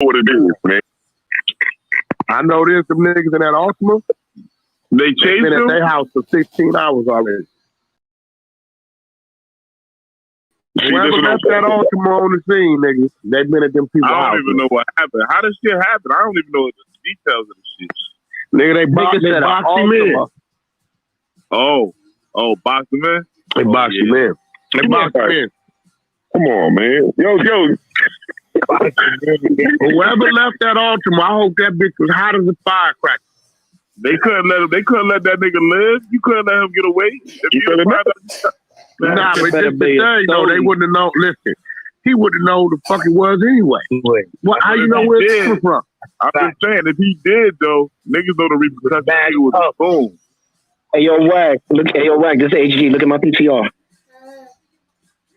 what it is, man. I know there's some niggas in that Ultima. They chased been him? at their house for 16 hours already. Whoever left that Ultima on the scene, niggas, they been at them people's house. I don't even know what happened. How does shit happen? I don't even know the details of the shit. Nigga, they boxed him in. Oh, boxed him in? They boxed him in. They boxed him in. Come on, man. Yo. Whoever left that Ultima, I hope that bitch was hot as a firecracker. They couldn't let that nigga live. You couldn't let him get away. Nah, but this the thing, though, they wouldn't have known. Listen, he wouldn't know who the fuck it was anyway. What? How you know where it came from? I'm just saying, if he did, though, niggas know the repercussions. He was boom. Hey, yo, Wack. This is HG. Look at my PTR.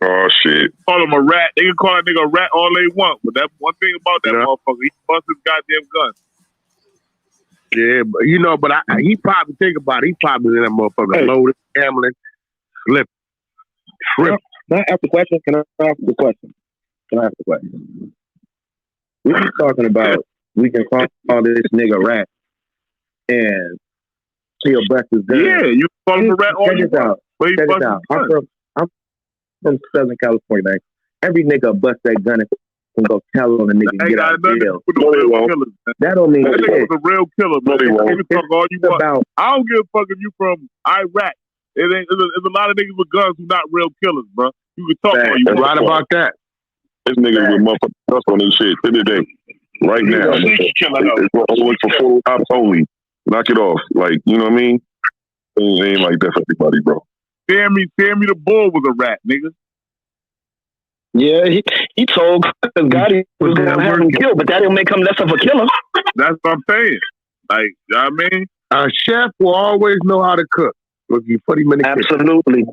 Oh, shit. Call him a rat. They can call that nigga a rat all they want. But that one thing about that motherfucker, he bust his goddamn gun. Yeah, but you know, he probably think about it. He probably in that motherfucker loaded, gambling, slipping. Can I ask the question? We be talking about we can call this nigga rat and he'll bust his gun. Yeah, you call him a rat all you want. Check this out. I'm from Southern California, man. Every nigga bust that gun and go tell on the nigga and get out of jail. That don't mean that nigga was a real killer, bro. You can talk all you want. I don't give a fuck if you from Iraq. There's a lot of niggas with guns who not real killers, bro. You can talk all you want. Right about that. This nigga with motherfucking dust on this shit to the day. Right now. It's only for full cops only. Knock it off. Like, you know what I mean? It ain't like that for everybody, bro. Sammy the Bull was a rat, nigga. Yeah, he told God he was going to have him killed, but that didn't make him less of a killer. That's what I'm saying. Like, you know what I mean? A chef will always know how to cook. If you put him in the Absolutely.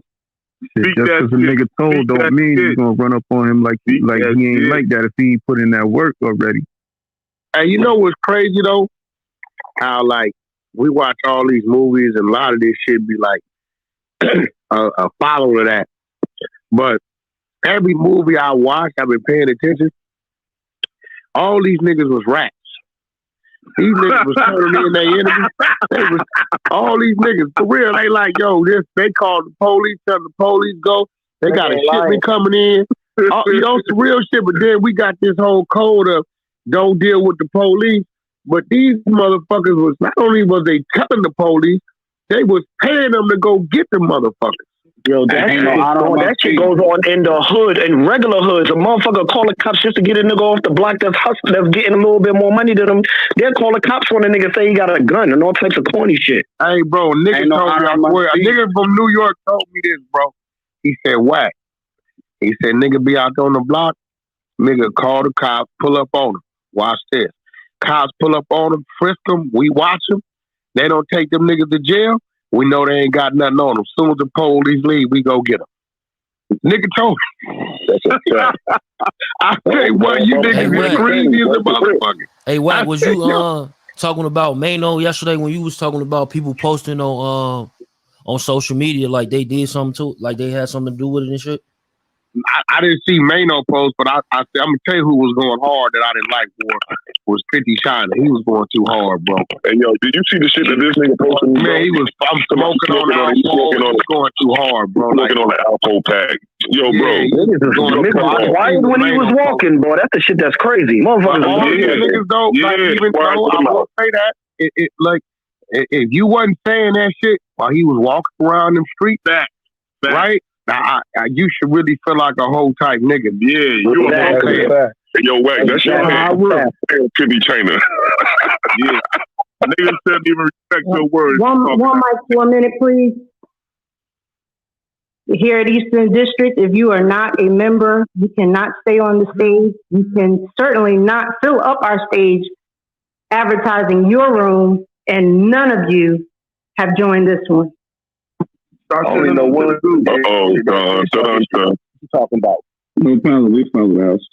Just because a nigga told don't mean he's going to run up on him like he ain't like that if he ain't put in that work already. And you know what's crazy, though? How, like, we watch all these movies and a lot of this shit be like a follow to that. But every movie I watch, I've been paying attention. All these niggas was rats. These niggas was turning in their enemies. All these niggas, for real, they like, yo, they called the police, tell the police go. They got a shipment coming in. You know, some real shit, but then we got this whole code of don't deal with the police. But these motherfuckers was, not only was they telling the police, they was paying them to go get the motherfuckers. Yo, that shit goes on in the hood, in regular hoods. A motherfucker call the cops just to get a nigga off the block that's hustling, that's getting a little bit more money than them. They'll call the cops when a nigga say he got a gun and all types of corny shit. Hey, bro, nigga told me, I swear, a nigga from New York told me this, bro. He said, Wack. He said, nigga be out on the block, nigga call the cops, pull up on him. Watch this. Cops pull up on him, frisk him, we watch him. They don't take them niggas to jail. We know they ain't got nothing on them. As soon as the police leave, we go get them. Nigga told me. I say, what, you niggas is crazy as a motherfucker. Hey, Wack, was you talking about Mano yesterday when you was talking about people posting on social media like they did something to, like they had something to do with it and shit? I didn't see Mano post, but I'm gonna tell you who was going hard that I didn't like was 50 China. He was going too hard, bro. And yo, did you see the shit that this nigga posted? Man, I'm smoking on Alpo. He was going too hard, bro. Smoking on the Alpo pack. Yo, bro. Why when he was walking, bro? That's the shit that's crazy. Motherfuckers. All these niggas though, like, even though I will say that, it like if you wasn't saying that shit while he was walking around them streets, right? Now, you should really feel like a whole type nigga. Yeah, you okay. Yo, Wack, that's your man. 50 China. Yeah. Niggas shouldn't even respect your words. One mic for a minute, please. Here at Eastern District, if you are not a member, you cannot stay on the stage. You can certainly not fill up our stage advertising your room, and none of you have joined this one. I only know one or two. What you talking about? No problem. We follow us.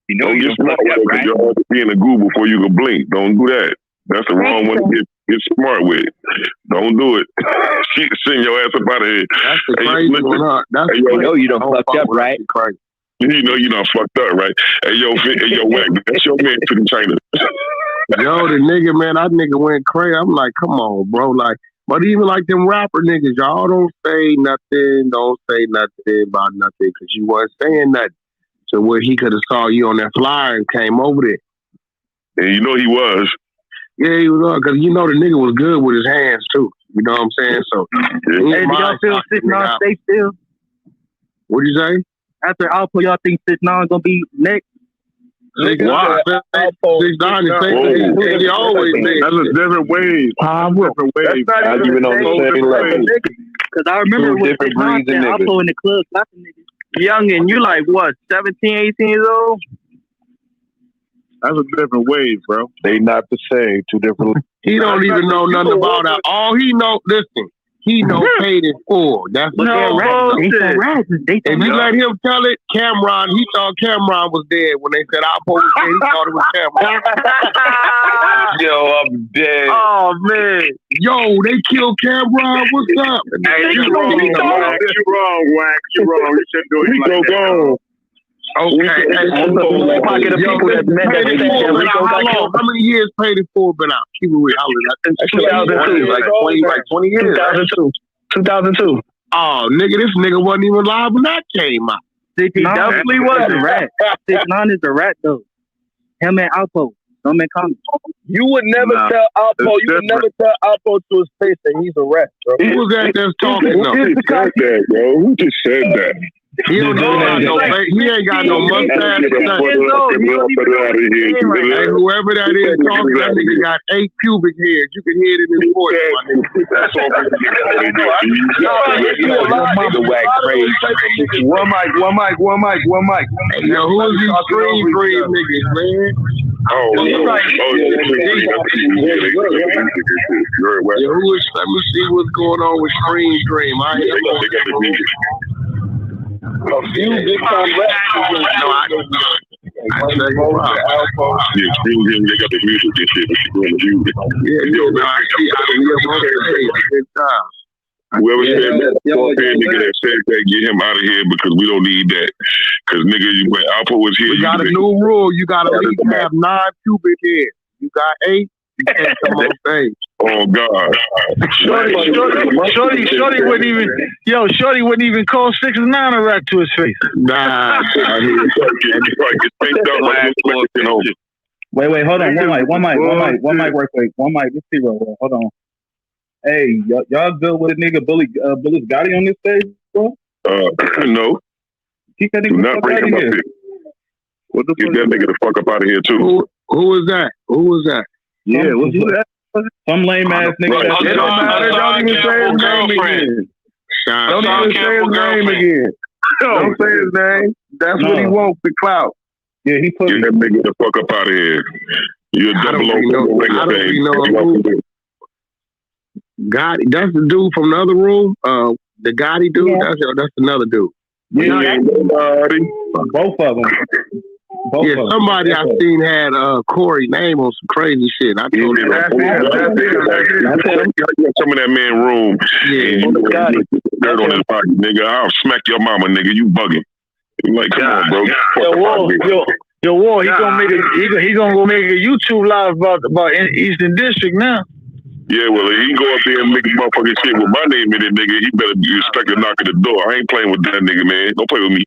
You know you're smart, right? You have to be in the Google before you can blink. Don't do that. That's the wrong one to get smart with. Don't do it. Send your ass up out of here. That's the crazy one. You know you done fucked up, right? You know you not fucked up, right? Hey, yo, Wack, that's your man to the China. Yo, the nigga, man, that nigga went crazy. I'm like, come on, bro. Like, but even like them rapper niggas, y'all don't say nothing about nothing because you weren't saying nothing. So where he could have saw you on that flyer and came over there. And you know he was. Yeah, he was, because you know the nigga was good with his hands too. You know what I'm saying? So, hey, do y'all feel 6ix9ine safe still? What'd you say? After Alpo, y'all think 6ix9ine gonna be next? 6ix9ine is he always next. That's a different wave. Different wave. Not even on the same level. Because I remember when 6ix9ine said Alpo in the club clapping niggas. Youngin', you like what, 17, 18 years old? That's a different wave, bro. They not the same. Two different. He don't even know nothing about that. All he know, listen, he know paid in full. That's what bullshit. If you let him tell it, Cameron, he thought Cameron was dead. When they said Alpo was dead, he thought it was Cameron. Yo, I'm dead. Oh, man. Yo, they killed Cameron. What's up? Hey, you wrong, Wack. You wrong. You shouldn't do it like that. Okay. How many years paid in full been out? Keep it real. 2002. Like 20 years. 2002. Oh, nigga, this nigga wasn't even live when that came out. 6ix9ine definitely was a rat. 6ix9ine is a rat, though. Him and Alpo. Don't make comments. You would never tell Alpo. You would never tell Alpo to his face that he's a rat, bro. Who was that that's talking? Who just said that, bro? Who just said that? He don't got no face. He ain't got no mustache. Hey, whoever that is talking, that nigga got 8 pubic hairs. You can hear it in his voice, my nigga. That's all. Wack crazy. One mic. Hey, yo, who is these Scream niggas, man? Let me see what's going on with Dream. I hear a few big time raps. Yeah, they got the music and shit, but she doing the music. Whoever said that, nigga that said that, get him out of here because we don't need that. Because nigga, when Alpo was here, we got a new rule. You got to at least have 9 pubic hairs. You got 8. You can't come on stage. Oh God! Shorty wouldn't even. Yo, Shorty wouldn't even call 6ix9ine a rat to his face. Nah. Wait, hold on. One mic, real quick. One mic. Let's see, bro. Hold on. Hey, y'all good with a nigga Bully Gotti on this stage, bro? No. Keep that nigga do not bring him up here. What the fuck? Get that nigga the fuck up out of here too. Who is that? Who is that? Yeah, what's that? Some lame ass nigga. It don't matter. Don't even say his name again. Don't even say his name again. Don't say his name. That's what he wants, the clout. Yeah, he put. Get that nigga the fuck up out of here. You're a double O. I don't even know who. Gotti, that's the dude from the other room. The Gotti dude. Yeah. That's another dude. Yeah, both of them. Somebody I seen had Corey name on some crazy shit. I told him that's some of that man room. Yeah, dirt on his body, nigga. I'll smack your mama, nigga. You bugging? I'm like, come on, bro. Yo, War, he gonna make he gonna go make a YouTube live about Eastern District now. Yeah, well, he can go up there and make motherfucking shit with my name in it, nigga. He better expect a knock at the door. I ain't playing with that nigga, man. Don't play with me.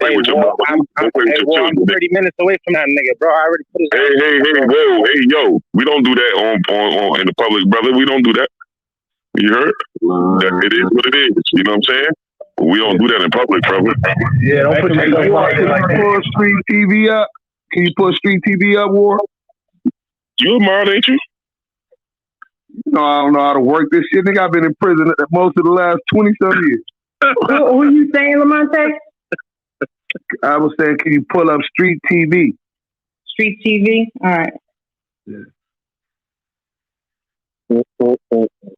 Hey, I'm 30 minutes away from that nigga, bro. I already put his hey, yo. We don't do that on in the public, brother. We don't do that. You heard? It is what it is. You know what I'm saying? We don't do that in public, brother. Yeah, don't put your Street TV up. Can you put Street TV up, War? You a mod, ain't you? No, I don't know how to work this shit. Nigga, I've been in prison most of the last 20-some years. Who are you saying, Lamonte? I was saying, can you pull up Street TV? Street TV? All right. Yeah.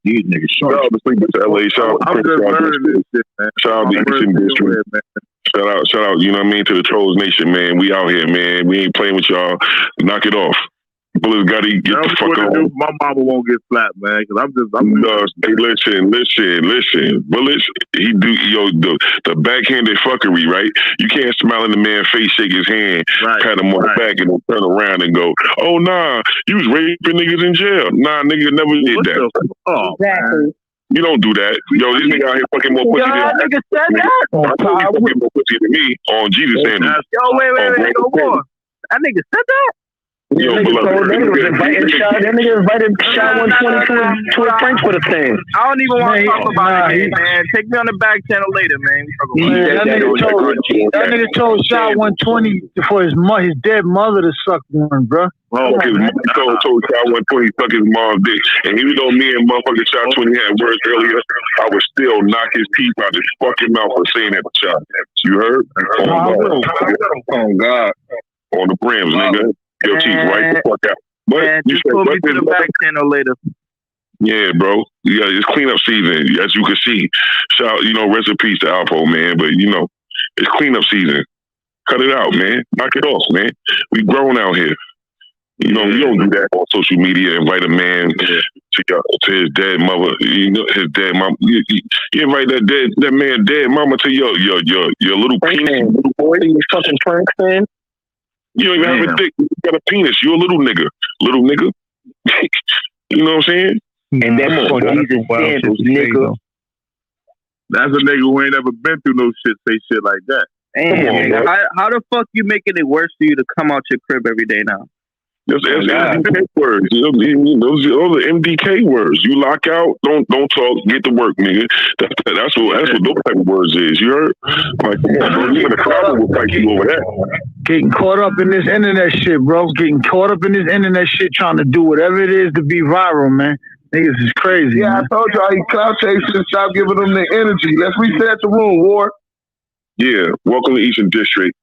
These niggas shout out to sleep to LA. Shout out to Eastern District. Shout out, you know what I mean, to the Trolls Nation, man. We out here, man. We ain't playing with y'all. Knock it off. Bullets got to get the fuck on. My mama won't get slapped, man. Cause hey, listen. Bullets, he do the backhanded fuckery, right? You can't smile in the man's face, shake his hand, pat him on the back, and then turn around and go, "Oh nah, you was raping niggas in jail." Nah, nigga never did that. Exactly. You don't do that. Yo, this nigga out here fucking more pussy than nigga said that. I fucking more pussy than me on Jesus sandals. Yo, wait, go more. That nigga said that. Yo, that nigga invited Shot 120 to a French for the thing. I don't even want to talk about it, man. Take me on the back channel later, man. That nigga told Shot 120 for his dead mother to suck one, bro. Oh, his mom told Shot 120 suck his mom's dick. And even though me and motherfucking Shot 20 had words earlier, I would still knock his teeth out his fucking mouth for saying that to Shot. You heard? Oh, God. On the brims, nigga. Your teeth right the fuck out. But just pull me to the back channel later. Yeah, bro. Yeah, it's cleanup season, as you can see. Shout, rest in peace to Alpo, man. But it's cleanup season. Cut it out, man. Knock it off, man. We grown out here. You don't do that on social media. Invite a man to his dead mother. His dead mom. You invite that man dead mama to your little penis. Little boy, you fucking Frank fan. You don't even have a dick. You got a penis. You a little nigga. You know what I'm saying? And that's for these sandals, nigga. That's a nigga who ain't ever been through no shit, say shit like that. Damn, nigga. How the fuck you making it worse for you to come out your crib every day now? Those MDK words. Those are MDK words. You lock out, don't talk, get to work, nigga. That's what those type of words is. You heard? Like, come on, bro. You in the crowd will fight you over that. Getting caught up in this internet shit, bro. Getting caught up in this internet shit, trying to do whatever it is to be viral, man. Niggas is crazy. Yeah, man. I told y'all, Clout chasing, stop giving them the energy. Let's reset the room, Ward. Yeah, welcome to Eastern District,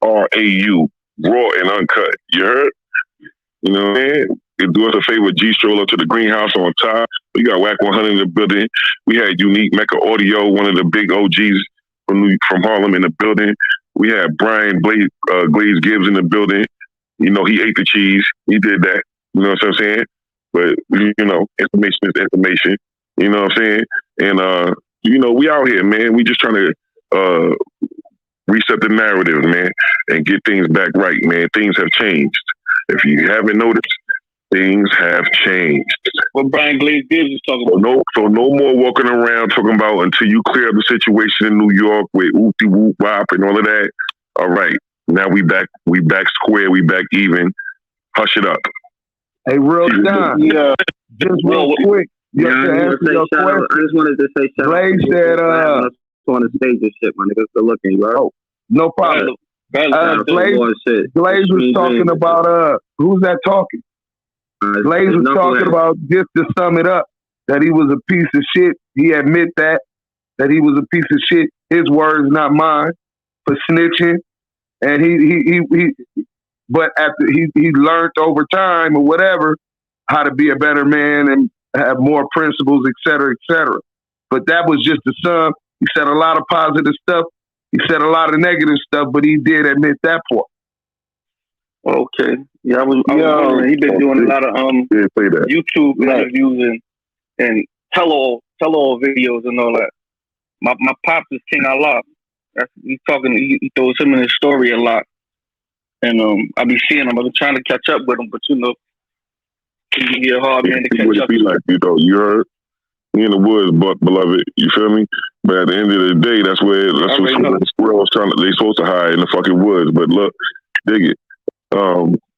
RAU, raw and uncut. You heard? You know what I mean? Do us a favor, G-Stroll up to the greenhouse on top. We got Wack 100 in the building. We had Unique Mecca Audio, one of the big OGs from Harlem in the building. We had Brian Glaze Gibbs in the building. He ate the cheese. He did that. You know what I'm saying? But, information is information. You know what I'm saying? And, we out here, man. We just trying to reset the narrative, man, and get things back right, man. Things have changed. If you haven't noticed, things have changed. What Brian Glaze Gibbs is talking about. So no more walking around talking about until you clear up the situation in New York with oopty whoop wop and all of that. All right. Now we back square, we back even. Hush it up. Hey, real time. Yeah. Just real quick. I just wanted to say shout out Glaze said on the stage and shit, my nigga. Good looking, bro. No problem. Glaze was talking about who's that talking? Glaze was talking about, just to sum it up, that he was a piece of shit. He admit that he was a piece of shit. His words, not mine, for snitching. And but after he learned over time or whatever how to be a better man and have more principles, et cetera, et cetera. But that was just the sum. He said a lot of positive stuff. He said a lot of negative stuff, but he did admit that part. Okay. Yeah, I was wondering. He been doing a lot of YouTube interviews and tell-all videos and all that. My pops is King Allah. He's talking. He throws him in his story a lot, and I be seeing him. I've been trying to catch up with him, but he can be a hard man to catch up. Be like you heard. Me in the woods, beloved. You feel me? But at the end of the day, that's what the squirrels they supposed to hide in the fucking woods. But look, dig it.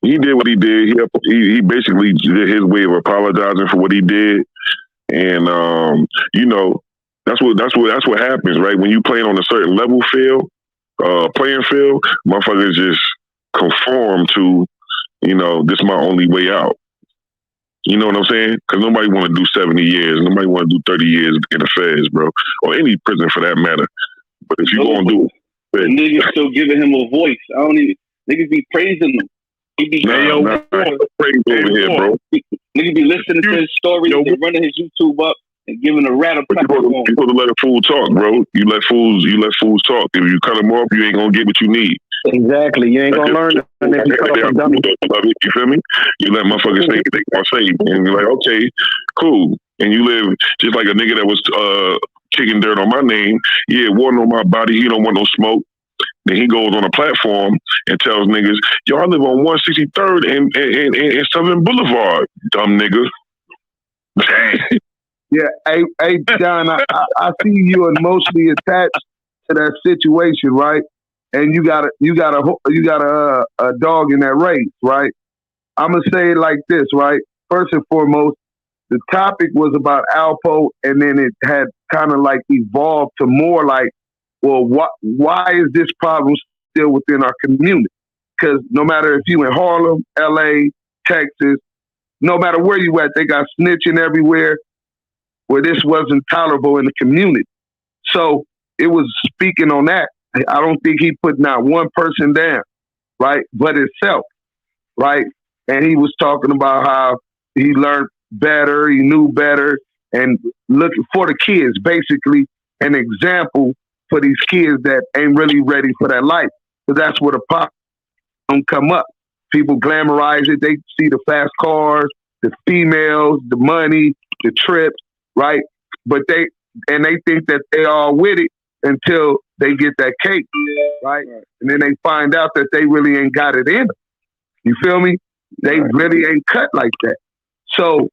He did what he did. He basically did his way of apologizing for what he did, and that's what happens, right? When you playing on a certain level playing field, motherfuckers just conform to, this is my only way out. You know what I'm saying? Because nobody want to do 70 years. Nobody want to do 30 years in the feds, bro. Or any prison for that matter. But if you going to do it. Niggas still giving him a voice. Niggas be praising him. He be praise over here, bro. Niggas be listening to his stories and running his YouTube up and giving a rat a platform. You supposed to let a fool talk, bro. You let fools talk. If you cut them off, you ain't going to get what you need. Exactly. You ain't gonna learn it if you cut off a dummy. You feel me? You let motherfuckers think they gonna say, and you're like, okay, cool. And you live just like a nigga that was kicking dirt on my name. Yeah, water on my body. He don't want no smoke. Then he goes on a platform and tells niggas, yo, I live on 163rd and Southern Boulevard, dumb nigga. Yeah, hey, John, I see you emotionally attached to that situation, right? And you got a dog in that race, right? I'm gonna say it like this, right? First and foremost, the topic was about Alpo, and then it had kind of like evolved to more like, well, why is this problem still within our community? Because no matter if you in Harlem, LA, Texas, no matter where you at, they got snitching everywhere where this wasn't tolerable in the community. So it was speaking on that. I don't think he put not one person down, right, but himself, right? And he was talking about how he learned better, he knew better, and looking for the kids, basically an example for these kids that ain't really ready for that life. Because that's where the pop don't come up. People glamorize it. They see the fast cars, the females, the money, the trips, right? But they think that they all with it until they get that cake, right? And then they find out that they really ain't got it in them. You feel me? They really ain't cut like that. So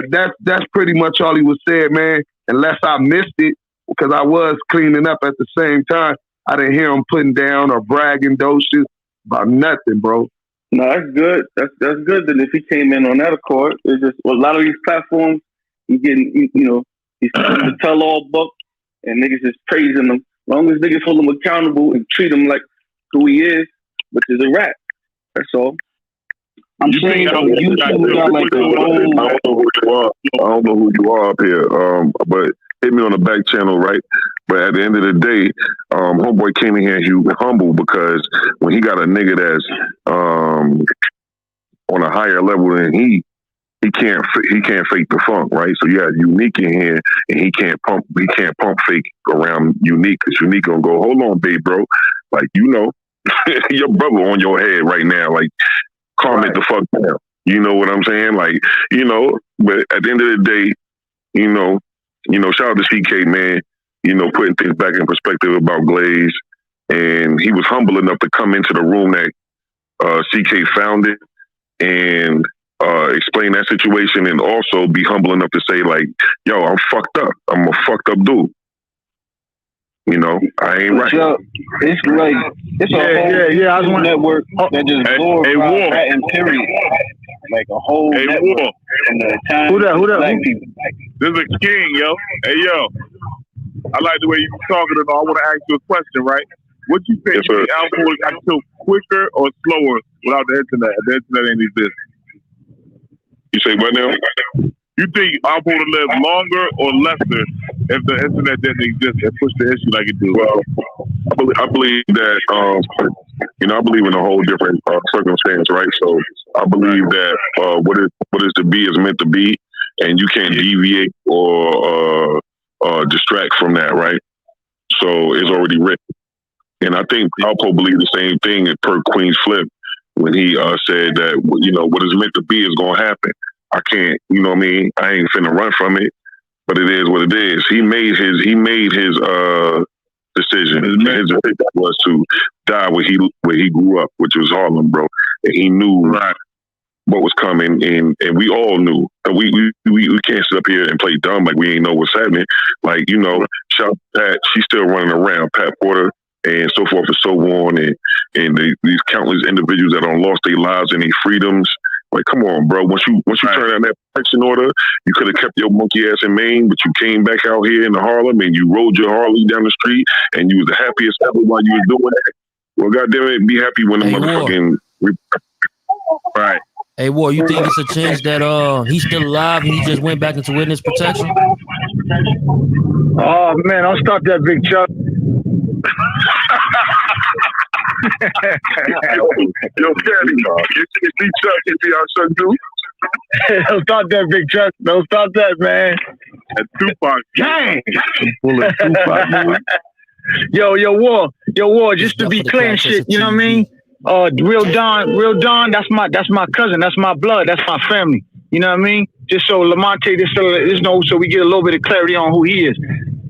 that's pretty much all he was saying, man. Unless I missed it, because I was cleaning up at the same time. I didn't hear him putting down or bragging doses about nothing, bro. No, that's good. That's good. Then if he came in on that accord, it's just a lot of these platforms, he's the tell-all book, and niggas just praising him. As long as niggas hold him accountable and treat him like who he is, which is a rat. That's all. I'm saying you got like I don't know who you are up here, but hit me on the back channel, right? But at the end of the day, homeboy came in here, he was humble because when he got a nigga that's on a higher level than he can't fake the funk, right? So you have Unique in here, and he can't pump fake around Unique, because Unique gonna go, hold on, babe, bro, like your brother on your head right now, like calm it the fuck down. You know what I'm saying? Like, but at the end of the day, shout out to CK, man, putting things back in perspective about Glaze. And he was humble enough to come into the room that CK founded and explain that situation, and also be humble enough to say, like, yo, I'm fucked up. I'm a fucked up dude. I ain't right. It's like it's a whole network that just glorifies that and period. Like a whole network. Who that? People. This is a king, yo. Hey, yo. I like the way you talking. I want to ask you a question, right? What you think? The Alpo got killed quicker or slower without the internet? The internet ain't exist. You say what now? You think Alpo would live longer or lesser if the internet didn't exist and push the issue like it do? Well, I believe that, I believe in a whole different circumstance, right? So I believe that what is to be is meant to be, and you can't deviate or distract from that, right? So it's already written. And I think Alpo believed the same thing per Queen's Flip when he said that, what is meant to be is going to happen. I can't, I ain't finna run from it, but it is what it is. He made his decision. His decision was to die where he grew up, which was Harlem, bro. And he knew what was coming, and we all knew. We can't sit up here and play dumb like we ain't know what's happening. Like, shout out to Pat, she's still running around, Pat Porter, and so forth and so on, and these countless individuals that have lost their lives and their freedoms. Like, come on, bro. Once you turn down that protection order, you could have kept your monkey ass in Maine, but you came back out here in Harlem and you rode your Harley down the street and you was the happiest ever while you was doing that. Well, goddamn it, be happy when the motherfucking right. Hey, War, you think it's a chance that he's still alive and he just went back into witness protection? Oh man, I'll stop that, Big Chuck. Yo, Caddy, you see Chuck, you see our son do? Don't stop that, Big Chuck. Don't stop that, man. That's Tupac. Dang! Yo, War, Yo, Ward, just to be clear and shit, you know what I mean? Real Don, that's my cousin, that's my blood, that's my family. You know what I mean? Just so Lamonte, so we get a little bit of clarity on who he is.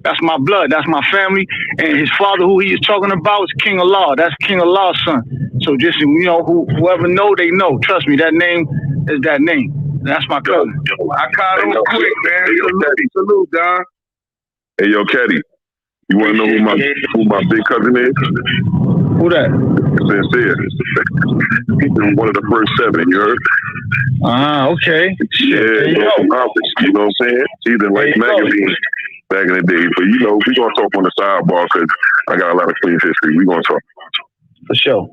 That's my blood, that's my family, and his father, who he is talking about, is King Allah. That's King Allah's son. So just whoever know, they know. Trust me, that name is that name. That's my cousin. I caught him quick, man. Salute, Don. Hey, yo, Caddy. You want to know who my big cousin is? Who that? Sincere. He's one of the first 7, you heard? Okay. Yeah, you know what I'm saying? He's in like magazines back in the day. But, we're going to talk on the sidebar because I got a lot of clean history. We're going to talk. For sure.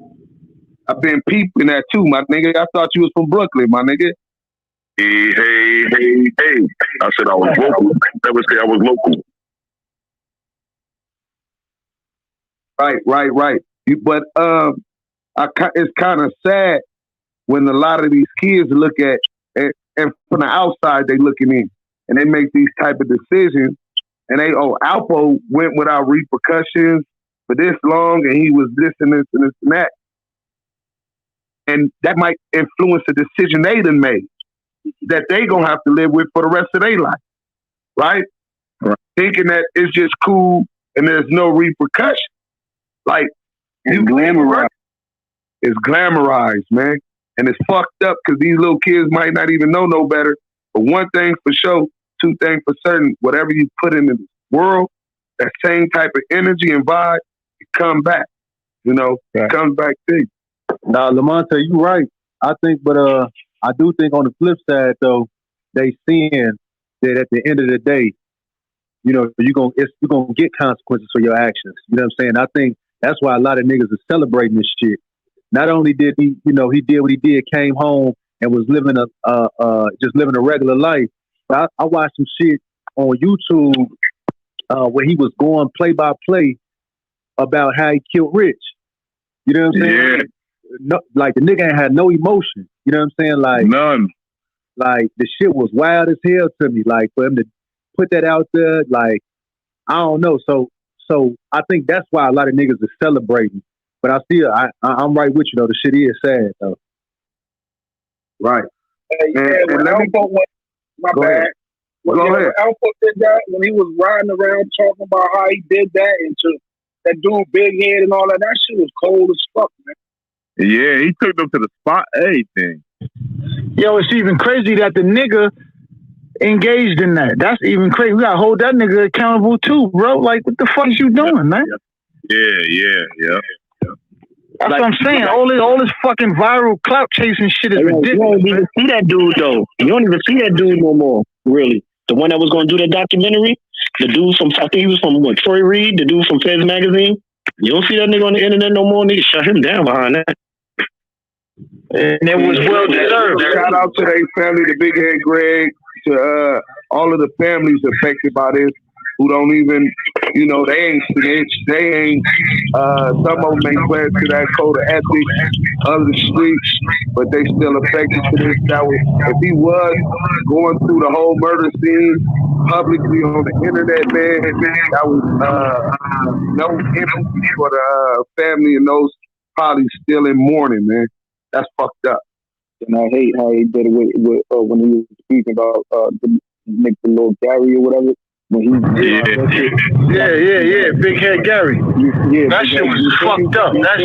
I've been peeping that too, my nigga. I thought you was from Brooklyn, my nigga. Hey. I said I was local. Never say I was local. Right. But it's kind of sad when a lot of these kids look at and from the outside they looking in and they make these type of decisions and Alpo went without repercussions for this long and he was this and this and this and that. And that might influence the decision they done made that they gonna have to live with for the rest of their life, right? Thinking that it's just cool and there's no repercussion. Like, it's glamorized. It's glamorized, man. And it's fucked up because these little kids might not even know no better. But one thing for sure, two things for certain, whatever you put in the world, that same type of energy and vibe, it come back. It comes back to you. Now, Lamonte, you right. I think, but I do think on the flip side, though, they seeing that at the end of the day, you're gonna get consequences for your actions. You know what I'm saying? I think that's why a lot of niggas are celebrating this shit. Not only did he, he did what he did, came home and was living just living a regular life. But I watched some shit on YouTube where he was going play by play about how he killed Rich. You know what I'm saying? Yeah. No, like the nigga ain't had no emotion. You know what I'm saying? Like none. Like the shit was wild as hell to me. Like for him to put that out there, like I don't know. So I think that's why a lot of niggas are celebrating. But I'm right with you though. The shit is sad though. Right. When Alpo went, my bad. When Alpo did that, when he was riding around talking about how he did that and to that dude big head and all that shit was cold as fuck, man. Yeah, he took them to the spot, everything. Yo, it's even crazy that the nigga engaged in that. That's even crazy. We gotta hold that nigga accountable too, bro. Like, what the fuck is you doing, man? Yeah. That's what I'm saying. All this fucking viral clout chasing shit is ridiculous. You don't even see that dude though. You don't even see that dude no more. Really, the one that was going to do that documentary, the dude from I think he was from Troy Reed, the dude from Feds Magazine. You don't see that nigga on the internet no more. Nigga shut him down behind that. And it was well deserved. Shout out to their family, the Big Head Greg, to all of the families affected by this, who don't even, they ain't snitched. They ain't, some of them ain't pledged to that code of ethics of the streets, but they still affected to this. That was, if he was going through the whole murder scene publicly on the internet, man, that was no empathy for the family and those probably still in mourning, man. That's fucked up. And I hate how he did it with when he was speaking about the little Gary or whatever. When he yeah, Big Head Gary. Yeah, that shit was fucked up. That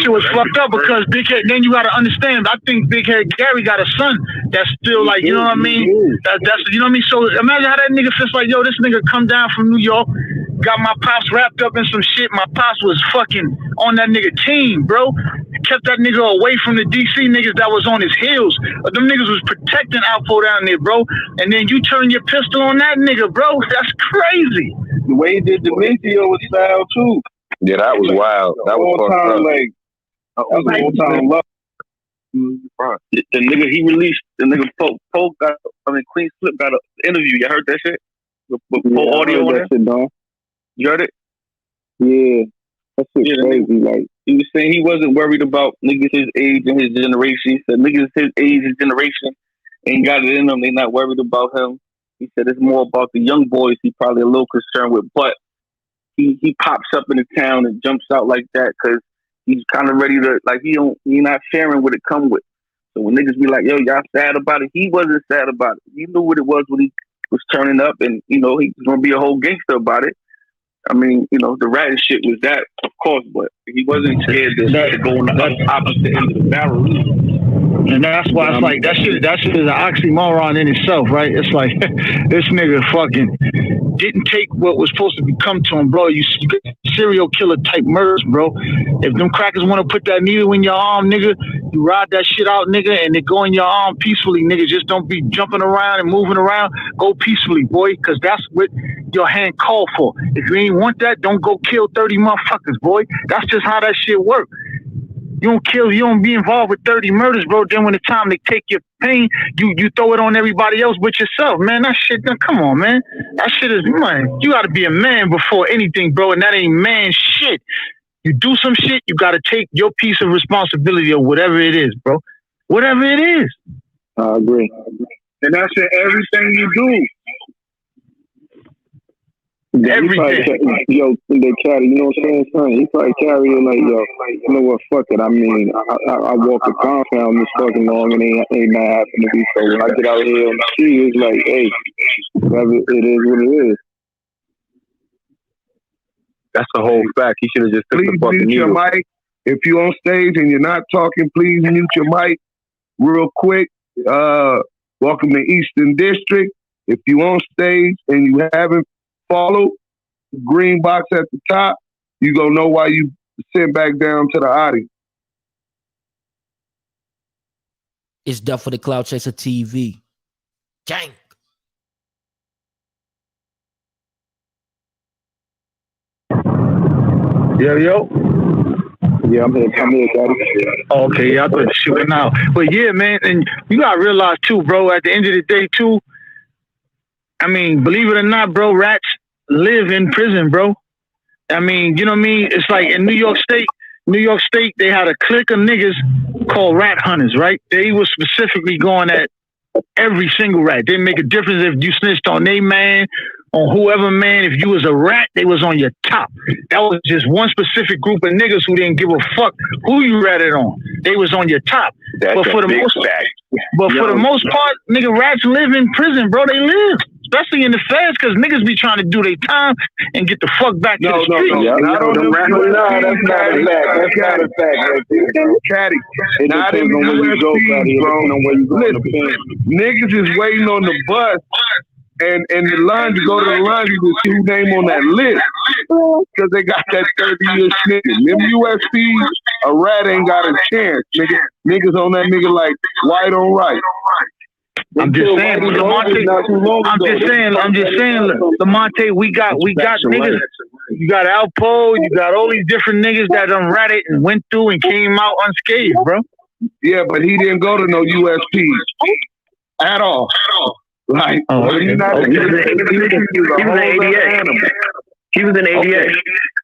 shit was fucked up because Big Head. Then you got to understand. I think Big Head Gary got a son that's still like, you know what I mean. That's you know what I mean. So imagine how that nigga feels like. Yo, this nigga come down from New York, got my pops wrapped up in some shit. My pops was fucking on that nigga team, bro. Kept that nigga away from the DC niggas that was on his heels. Them niggas was protecting Alpo down there, bro. And then you turn your pistol on that nigga, bro. That's crazy. The way he did Dementio was foul too. Yeah, that was wild. That was fucked up. The nigga he released, the nigga Pope got, Queen Slip got an interview. You heard that shit? With audio on it? You heard it? Yeah. That shit crazy. Like, he was saying he wasn't worried about niggas his age and his generation. He said niggas his age and generation ain't got it in them. They not worried about him. He said it's more about the young boys he probably a little concerned with. But he pops up in the town and jumps out like that because he's kind of ready to, like, he not sharing what it come with. So when niggas be like, yo, y'all sad about it, he wasn't sad about it. He knew what it was when he was turning up, and, you know, he's going to be a whole gangster about it. I mean, you know, the ratting shit was that, of course, but he wasn't scared to go on the opposite end of the barrel either. And that's why it's like that shit is an oxymoron in itself, right? It's like this nigga fucking didn't take what was supposed to come to him, bro. You serial killer type murders, bro. If them crackers want to put that needle in your arm, nigga, you ride that shit out, nigga, and it go in your arm peacefully, nigga. Just don't be jumping around and moving around. Go peacefully, boy, because that's what your hand called for. If you ain't want that, don't go kill 30 motherfuckers, boy. That's just how that shit work. You don't kill, you don't be involved with 30 murders, bro. Then when it's time to take your pain, you throw it on everybody else but yourself, man. That shit, come on, man. That shit is, man, you gotta be a man before anything, bro, and that ain't man shit. You do some shit, you gotta take your piece of responsibility or whatever it is, bro. Whatever it is. I agree. And that's in everything you do. Everything. Yo, the caddy, you know what I'm saying, son? He probably carry it like, yo, you know what, fuck it. I mean, I walk the compound this fucking long and ain't not happening to be. So when I get out here on the street, it's like, hey, whatever it is what it is. That's the whole fact. He should have just took the fucking mute your mic. If you're on stage and you're not talking, please mute your mic real quick. Welcome to Eastern District. If you on stage and you haven't followed the green box at the top, you gonna know why you sent back down to the audience. It's Death for the Clout Chaser TV. Gang. Yo. Yeah, I'm here, Daddy. Okay, yeah, I thought the shit went out. But yeah, man, and you gotta realize too, bro, at the end of the day too, I mean, believe it or not, bro, rats live in prison, bro. I mean, you know what I mean? It's like in New York State, they had a clique of niggas called rat hunters, right? They were specifically going at every single rat. They make a difference if you snitched on they man, on whoever man. If you was a rat, they was on your top. That was just one specific group of niggas who didn't give a fuck who you ratted on. They was on your top. But for the most part, nigga, rats live in prison, bro. They live. Especially in the feds, because niggas be trying to do their time and get the fuck back to the street. No, that's not a fact. That's not a fact. Caddy. Not in the USP, bro. Listen, niggas is waiting on the bus and the laundry, go to the laundry to see who name on that list. Because they got that 30-year snitch. Them USPs, a rat ain't got a chance. Niggas on that nigga like white on right. I'm just saying, Lamonte, we got niggas. You got Alpo, you got all these different niggas that done ratted and went through and came out unscathed, bro. Yeah, but he didn't go to no USP at all. Like, he was in ADA. He was in ADA. Okay.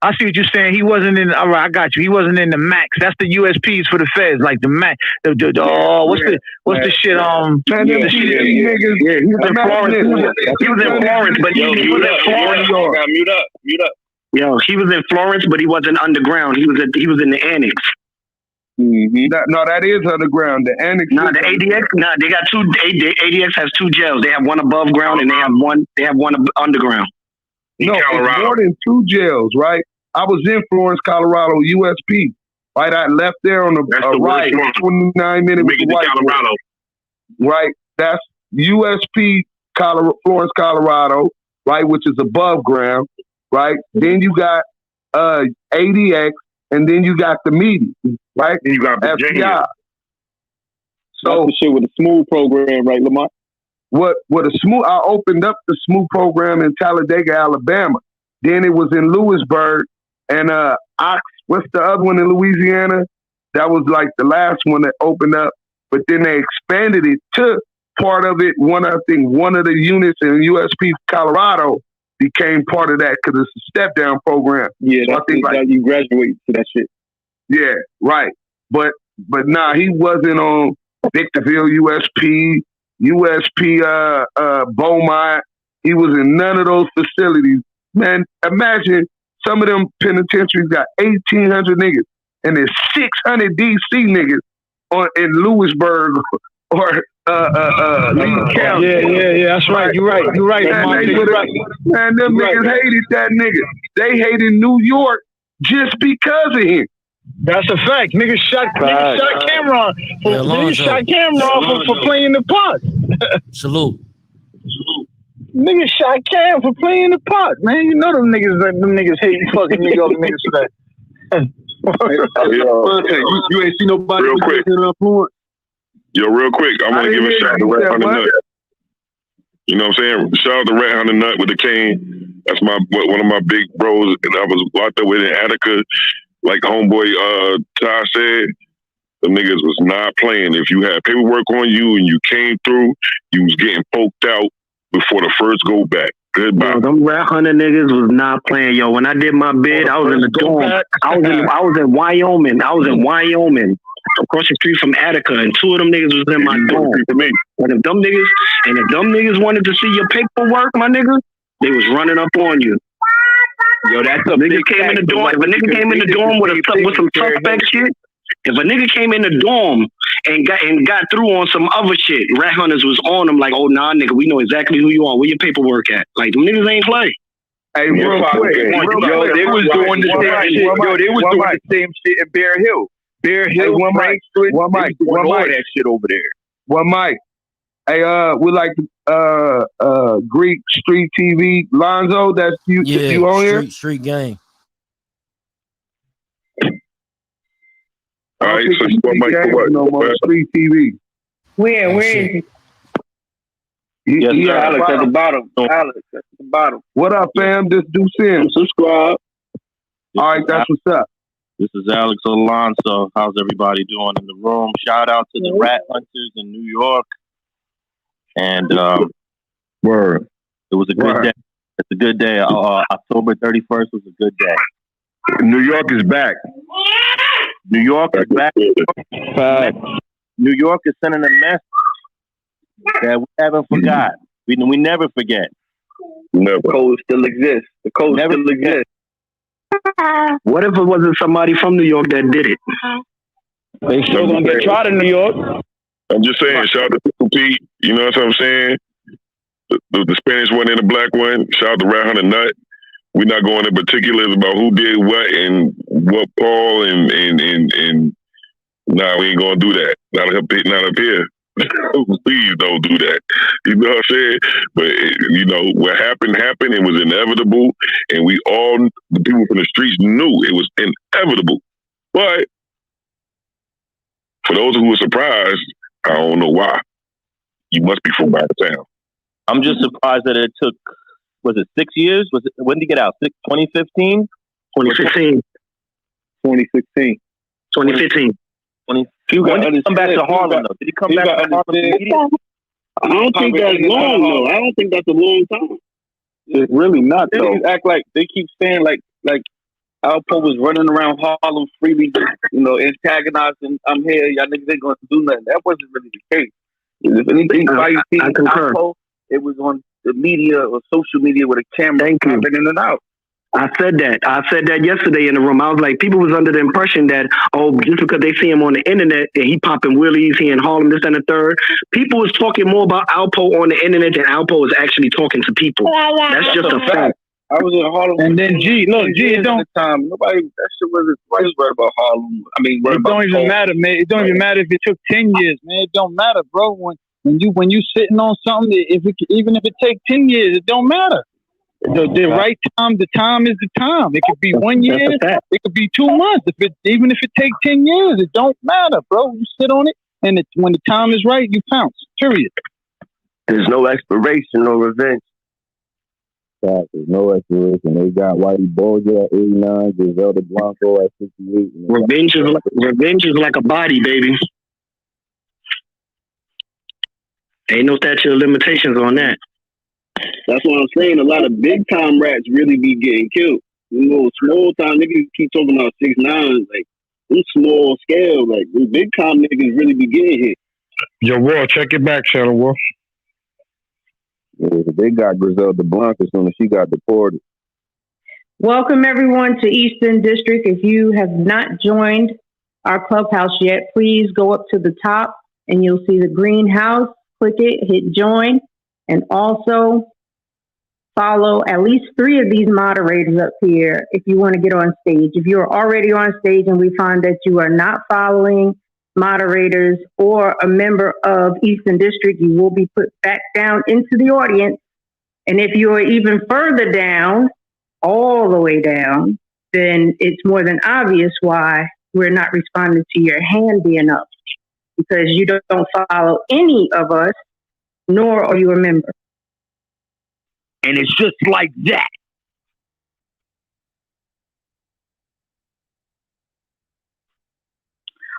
I see what you're saying. He wasn't in. All right, I got you. He wasn't in the Max. That's the USPs for the feds, like the Max. What's the shit? He was in Florence. He was in Florence, but he was in Florence. Mute up. Yo, he was in Florence, but he wasn't underground. He was in the annex. Mm-hmm. That is underground. The annex. No, the ADX. No, they got two. ADX has two jails. They have one above ground and they have one underground. No, it's more than two jails, right? I was in Florence, Colorado, USP. Right, I left there on the right, 29 minutes. Make it to Colorado. Right, that's USP, Florence, Colorado, right, which is above ground, right? Then you got ADX, and then you got the meeting, right? And you got Virginia. So that's the shit with the smooth program, right, Lamont? I opened up the smooth program in Talladega, Alabama. Then it was in Lewisburg and Ops. What's the other one in Louisiana? That was like the last one that opened up. But then they expanded it to part of it. One of the units in USP Colorado became part of that because it's a step down program. Yeah, so I think you graduate to that shit. Yeah, right. But nah, he wasn't on Victorville, USP, Beaumont. He was in none of those facilities. Man, imagine Some of them penitentiaries got 1,800 niggas, and there's 600 DC niggas in Lewisburg or Lee County. Yeah. That's right. You're right. Man, them niggas hated that nigga. They hated New York just because of him. That's a fact. Niggas shot Cameron for playing the pot. Salute. Niggas shot Cam for playing the pot, man. You know them niggas hating fucking New York niggas for that. You ain't see nobody real quick. Yo, real quick, I want to give a shout out to Rat Hunter Nut. You know what I'm saying? Shout out to Rat Hunter Nut with the cane. That's one of my big bros that I was out there with in Attica. Like homeboy Ty said, the niggas was not playing. If you had paperwork on you and you came through, you was getting poked out before the first go back. Goodbye. Yo, them Rat Hunter niggas was not playing. Yo, when I did my bid, I was in the dorm. I was in Wyoming. Across the street from Attica, and two of them niggas was in my dorm. And if them niggas wanted to see your paperwork, my nigga, they was running up on you. Yo, that's a nigga came in the dorm. If a nigga came in the dorm with some suspect shit, if a nigga came in the dorm and got through on some other shit, Rat Hunters was on them like, oh nah, nigga, we know exactly who you are. Where your paperwork at? Like them niggas ain't play. Hey, real quick. They was doing the same shit. Yo, they was doing the same shit in Bear Hill. Bear Hill, Frank Street, all that shit over there. One mic. Hey, we like Greek Street TV. Lonzo, that's you. Yeah, you on here? Street gang. All right, so you want Mike for what? No more Street TV. Where is he? Yes, Alex at the bottom. Alex at the bottom. What up, fam? Just do sin. Subscribe. All right, that's what's up. This is Alex Alonso. How's everybody doing in the room? Shout out to the Rat Hunters in New York. And word. It was a good day. It's a good day. October 31st was a good day. New York is back. New York is back. New York is sending a message that we haven't forgot. We never forget. Never. The code still exists. The code Never still exists. What if it wasn't somebody from New York that did it? They still gonna get tried in New York. I'm just saying, shout out to Triple Pete. You know what I'm saying? The Spanish one and the black one. Shout out to Rat Hunter Nut. We're not going into particulars about who did what and what Paul and nah, we ain't gonna do that. Not up here. Please don't do that. You know what I'm saying? But you know what happened. It was inevitable, and we all, the people from the streets, knew it was inevitable. But for those who were surprised, I don't know why. You must be from out of town. I'm just surprised that it took. Was it 6 years? When did he get out? 2015? 2015. 2016. 2015. When did he come back to Harlem, though? Did he come back to Harlem immediately? I don't think that's long, though. I don't think that's a long time. It's really not, though. They act like, they keep saying like Alpo was running around Harlem freely, antagonizing, I'm here, y'all niggas ain't going to do nothing. That wasn't really the case. If anything, why you see Alpo, it was on the media or social media with a camera popping in and out. I said that yesterday in the room. I was like, people was under the impression that, just because they see him on the internet and he popping willies, he in Harlem, this and the third. People was talking more about Alpo on the internet than Alpo was actually talking to people. That's just a fact. I was in Harlem. And then it don't. Nobody, that shit wasn't worried about Harlem. I mean, it don't even matter, man. It don't even matter if it took 10 years, man. It don't matter, bro. When you sitting on something, even if it take 10 years, it don't matter. The right time, the time is the time. It could be 1 year, it could be 2 months. Even if it take 10 years, it don't matter, bro. You sit on it, and when the time is right, you pounce. Period. There's no expiration or revenge. There's no expiration. They got Whitey Bulger at 89, Griselda Blanco at 68. Revenge is like a body, baby. Ain't no statute of limitations on that. That's what I'm saying. A lot of big time rats really be getting killed. You know, small time niggas keep talking about 6ix9ine, like them small scale, like them big time niggas really be getting hit. Yo, War, check it back, Shadow War. Yeah, they got Griselda Blanco as soon as she got deported. Welcome everyone to Eastern District. If you have not joined our Clubhouse yet, please go up to the top and you'll see the green house. Click it, hit join, and also follow at least 3 of these moderators up here if you want to get on stage. If you're already on stage and we find that you are not following moderators or a member of Eastern District, you will be put back down into the audience. And if you are even further down, all the way down, then it's more than obvious why we're not responding to your hand being up, because you don't follow any of us, nor are you a member. And it's just like that.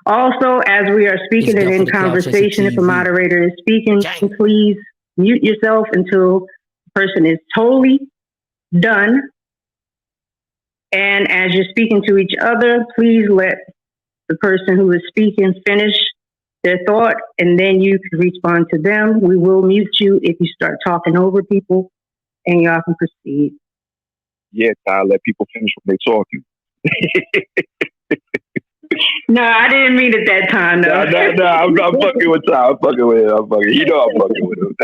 Also, as we are speaking and in conversation, if a moderator is speaking, please mute yourself until the person is totally done. And as you're speaking to each other, please let the person who is speaking finish their thought, and then you can respond to them. We will mute you if you start talking over people, and y'all can proceed. Yeah, Ty, let people finish when they're talking. No, I didn't mean it that time. No, I'm fucking with Ty. I'm fucking with him. You know I'm fucking with him.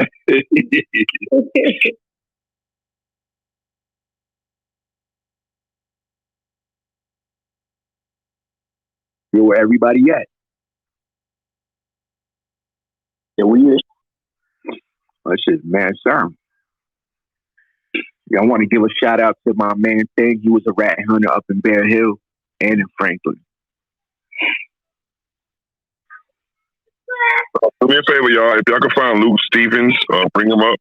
Where everybody at? Yeah, we is. That shit's mad Sam. Yeah, I want to give a shout out to my man Thing. He was a rat hunter up in Bear Hill and in Franklin. Do me a favor, y'all. If y'all can find Luke Stevens, bring him up.